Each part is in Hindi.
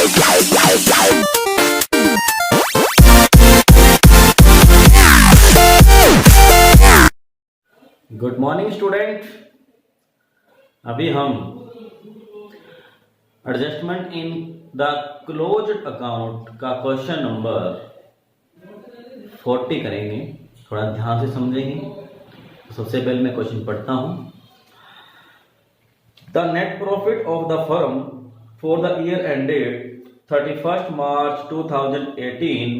Good morning student. अभी हम adjustment in the closed account का क्वेश्चन नंबर 40 करेंगे। थोड़ा ध्यान से समझेंगे। सबसे पहले मैं क्वेश्चन पढ़ता हूं। The net profit of the firm for the year ended 31st March 2018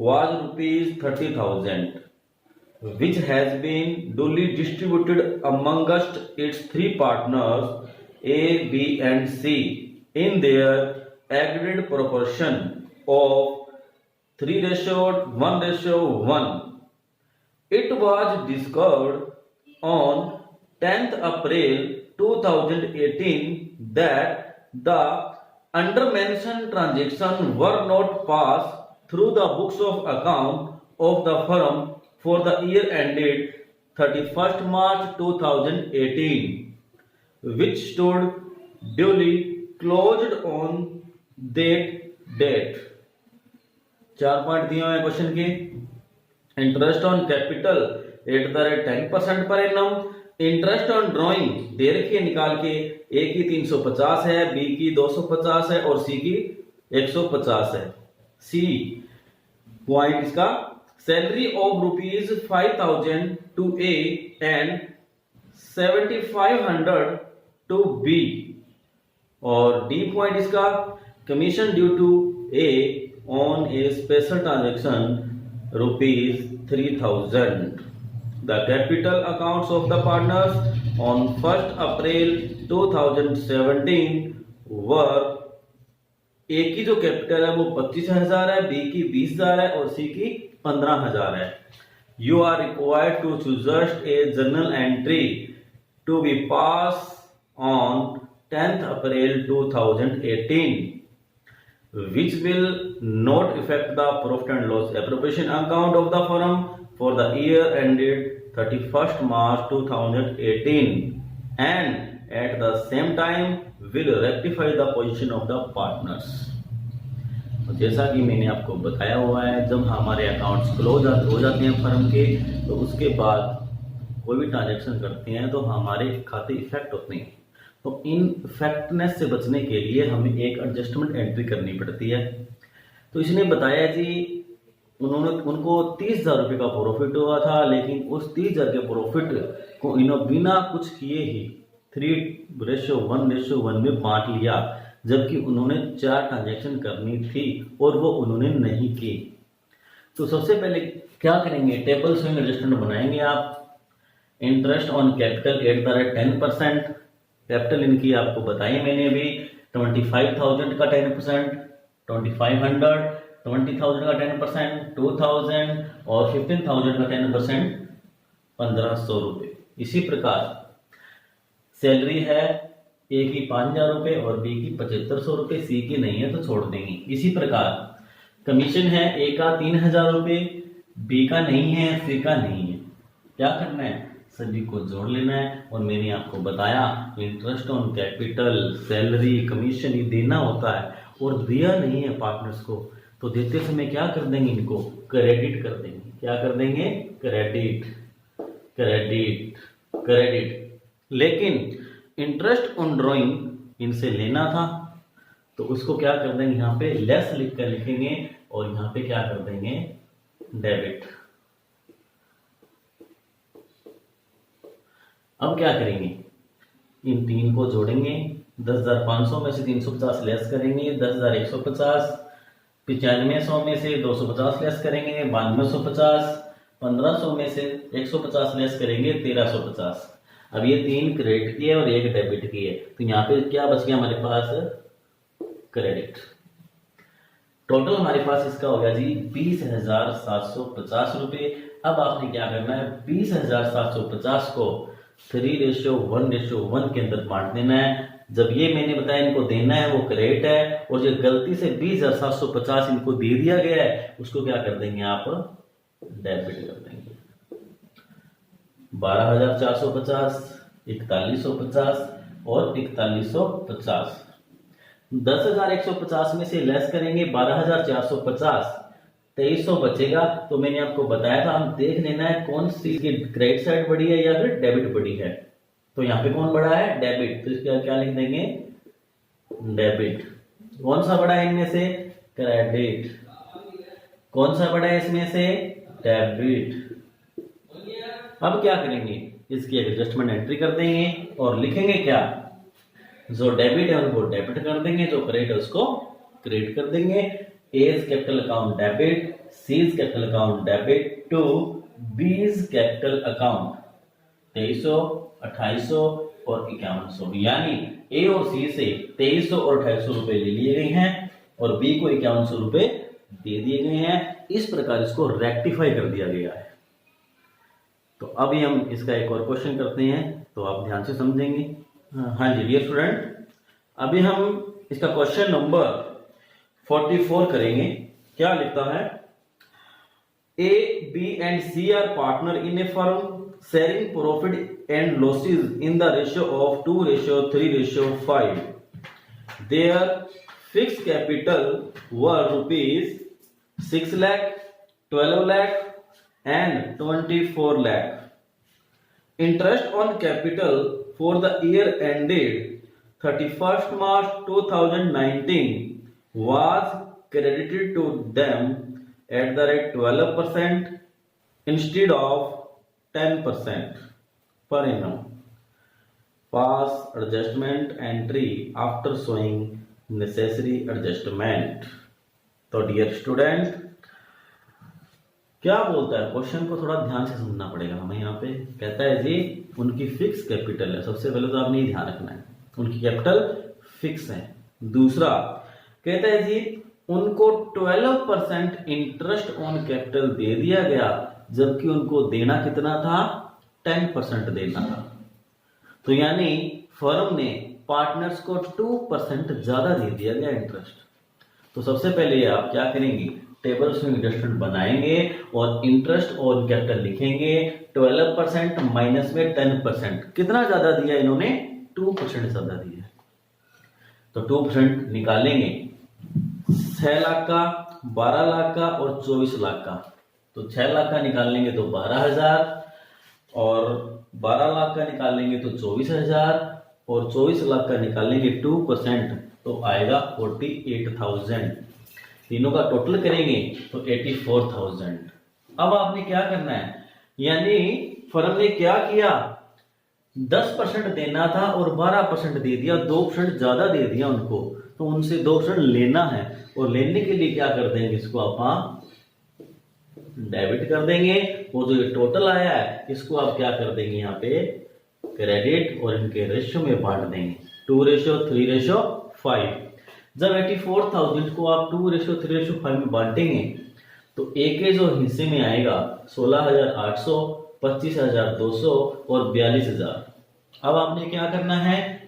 was ₹30,000, which has been duly distributed amongst its three partners A, B and C in their aggregate proportion of 3:1:1. It was discovered on 10th April 2018 that the undermentioned transactions were not passed through the books of account of the firm for the year ended 31st March 2018, which stood duly closed on that date. 4 point दिए हुए क्वेश्चन के। Interest on capital at the rate 10% per annum. Interest on drawing दे रखी है निकाल के, ए की 350 है, बी की 250 है और सी की 150 है। सी पॉइंट इसका salary of ₹5,000 to A and 7,500 to B. और डी पॉइंट इसका commission due to A on a special transaction ₹3,000. The capital accounts of the partners on 1st April 2017 were ए की जो कैपिटल है वो 25,000 है, बी की 20,000 है और सी की 15,000 है। You are required to suggest a journal entry to be pass on 10th April 2018 which will not affect the profit and loss appropriation account of the firm for the year ended 31st March 2018 and at the same time will rectify the position of the partners. जैसा कि मैंने आपको बताया हुआ है, जब हमारे अकाउंट्स क्लोज हो जाते हैं फर्म के, तो उसके बाद कोई भी ट्रांजैक्शन करते हैं तो हमारे खाते इफेक्ट होते हैं। तो इन इफेक्टनेस से बचने के लिए हमें एक एडजस्टमेंट एंट्री करनी पड़ती है। तो इसने बताया जी उनको 30,000 रुपये का प्रॉफिट हुआ था, लेकिन उस 30,000 के प्रॉफिट को इन्होंने बिना कुछ किए ही 3:1:1 में बांट लिया, जबकि उन्होंने 4 ट्रांजैक्शन करनी थी और वो उन्होंने नहीं की। तो सबसे पहले क्या करेंगे, टेबल स्विंग एडजस्टमेंट बनाएंगे आप। Interest on capital at the rate 10%। Capital इनकी आपको बताई मैंने अभी, 25,000 का 10%, 2,500, 20,000 का 10%, 2,000 और 15,000 का 10%, 1,500 रुपये। इसी प्रकार सैलरी है ए की 5,000 रुपये और बी की 7,500 रुपये, सी की नहीं है तो छोड़ देंगे। इसी प्रकार कमीशन है ए का 3,000 रुपये, बी का नहीं है, सी का नहीं है। क्या करना है, सभी को जोड़ लेना है। और मैंने आपको बताया interest on capital, salary, commission ये देना होता है और दिया नहीं है पार्टनर्स को, तो देते समय क्या कर देंगे, इनको क्रेडिट कर देंगे। क्या कर देंगे, क्रेडिट क्रेडिट क्रेडिट। लेकिन इंटरेस्ट ऑन ड्रॉइंग इनसे लेना था तो उसको क्या कर देंगे, यहाँ पे लेस लिख कर लिखेंगे और यहाँ पे क्या कर देंगे, डेबिट। अब क्या करेंगे, इन तीन को जोड़ेंगे। 10,500 में से 350 लेस करेंगे, 10,150, 9500 में से 250 लेस करेंगे, 9250, 1500 में से 150 लेस करेंगे, 1350। अब ये 3 क्रेडिट की है और 1 डेबिट की है, तो यहाँ पे क्या बच गया हमारे पास, क्रेडिट। टोटल हमारे पास इसका हो गया जी 20,750 रुपये। अब आपने क्या करना है, 20,750 को 3:1:1 के अंदर बांट देना है। जब ये मैंने बताया इनको देना है वो क्रेडिट है, और जो गलती से 20,750 इनको दे दिया गया है उसको क्या कर देंगे आप, डेबिट कर देंगे। 12,450, 4,150 और 4,150। 10,150 में से लेस करेंगे 12,450, 2300 बचेगा। तो मैंने आपको बताया था हम देख लेना है कौन सी की क्रेडिट साइड बड़ी है या फिर डेबिट बड़ी है। तो यहाँ पे कौन बड़ा है? डेबिट। तो इसका क्या लिख देंगे? डेबिट। कौन सा बड़ा है इनमें से? क्रेडिट। कौन सा बड़ा है इसमें से? डेबिट। अब क्या करेंगे? इसकी एडजस्टमेंट एंट्री कर देंगे और लिखेंगे क्या? जो डेबिट है उनको डेबिट कर देंगे, जो क्रेडिट है उसको क्रेडिट कर देंगे। A's capital account debit, C's capital account debit to B's capital account 2300, 2800 और 5100। यानी ए और सी से 2300 और 2800 रुपए ले लिए गए हैं और बी को 5100 रुपए दे दिए गए हैं। इस प्रकार इसको रेक्टिफाई कर दिया गया है। तो अभी हम इसका एक और क्वेश्चन करते हैं, तो आप ध्यान से समझेंगे। हाँ जी डियर स्टूडेंट, अभी हम इसका क्वेश्चन नंबर 44 करेंगे। क्या लिखता है? A, B and C are partner in a firm sharing profit and losses in the ratio of 2:3:5. Their fixed capital were rupees 6 lakh, 12 lakh and 24 lakh. Interest on capital for the year ended 31st March 2019 was credited to them at the rate 12% instead of 10% per annum. Pass adjustment entry after showing necessary adjustment. तो डियर स्टूडेंट, क्या बोलता है? क्वेश्चन को थोड़ा ध्यान से समझना पड़ेगा हमें। यहाँ पे कहता है जी उनकी फिक्स कैपिटल है। सबसे पहले तो आपने ये ध्यान रखना है उनकी कैपिटल फिक्स है। दूसरा कहता है जी उनको 12% इंटरेस्ट ऑन कैपिटल दे दिया गया, जबकि उनको देना कितना था? 10% देना था। तो यानी फर्म ने पार्टनर्स को 2% ज्यादा दे दिया गया इंटरेस्ट। तो सबसे पहले आप क्या करेंगे? टेबल स्विंग एडजस्टमेंट बनाएंगे और इंटरेस्ट ऑन कैपिटल लिखेंगे। 12% माइनस में 10%, कितना ज्यादा दिया इन्होंने? 2% ज्यादा दिया। तो 2% निकालेंगे 6 लाख का, 12 लाख का और 24 लाख का। तो 6 लाख का निकालेंगे तो 12,000 और 12 लाख का निकालेंगे तो 24,000 और 24 लाख का निकालेंगे 2% तो आएगा 48,000। तीनों का टोटल करेंगे तो 84,000। अब आपने क्या करना है? यानी फर्म ने क्या किया? 10% देना था और 12% दे दिया, 2% ज्यादा दे दिया उनको। तो उनसे 2% लेना है और लेने के लिए क्या कर देंगे? इसको आप डेबिट कर देंगे। वो जो टोटल आया है इसको आप क्या कर देंगे? यहाँ पे क्रेडिट और इनके रेशियो में बांट देंगे 2:3:5। जब 84,000 को आप 2:3:5 में बांटेंगे तो ए के जो हिस्से में आएगा 16,800, 25,200 और 42,000। अब आपने क्या करना है?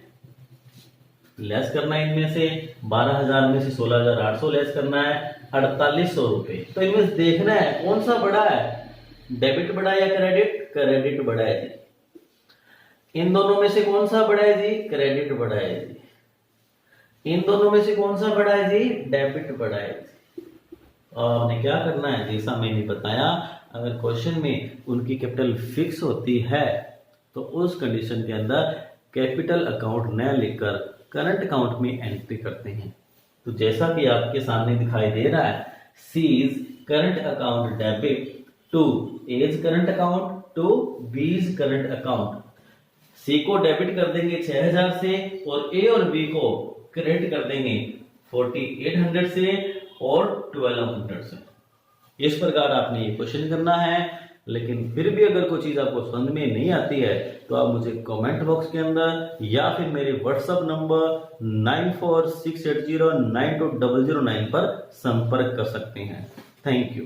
लेस करना है इनमें से 12,000 में से 16,800 लेस करना है 4800 रुपए। तो इनमें देखना है कौन सा बड़ा है? डेबिट बड़ा है या क्रेडिट? क्रेडिट बड़ा है जी। इन दोनों में से कौन सा बड़ा है जी? क्रेडिट बड़ा है जी। इन दोनों में से कौन सा बड़ा है जी? डेबिट बड़ा है जी। और आपने क्या करना है? जैसा मैंने बताया, अगर क्वेश्चन में उनकी कैपिटल फिक्स होती है तो उस कंडीशन के अंदर कैपिटल अकाउंट न लिखकर करंट अकाउंट में एंट्री करते हैं। तो जैसा कि आपके सामने दिखाई दे रहा है, C's current account debit to A's current account to B's current account. C को डेबिट कर देंगे 6,000 से और ए और बी को क्रेडिट कर देंगे 4800 से और 1200 से। इस प्रकार आपने ये क्वेश्चन करना है। लेकिन फिर भी अगर कोई चीज आपको समझ में नहीं आती है तो आप मुझे कमेंट बॉक्स के अंदर या फिर मेरे व्हाट्सएप नंबर 9468092009 पर संपर्क कर सकते हैं। Thank you.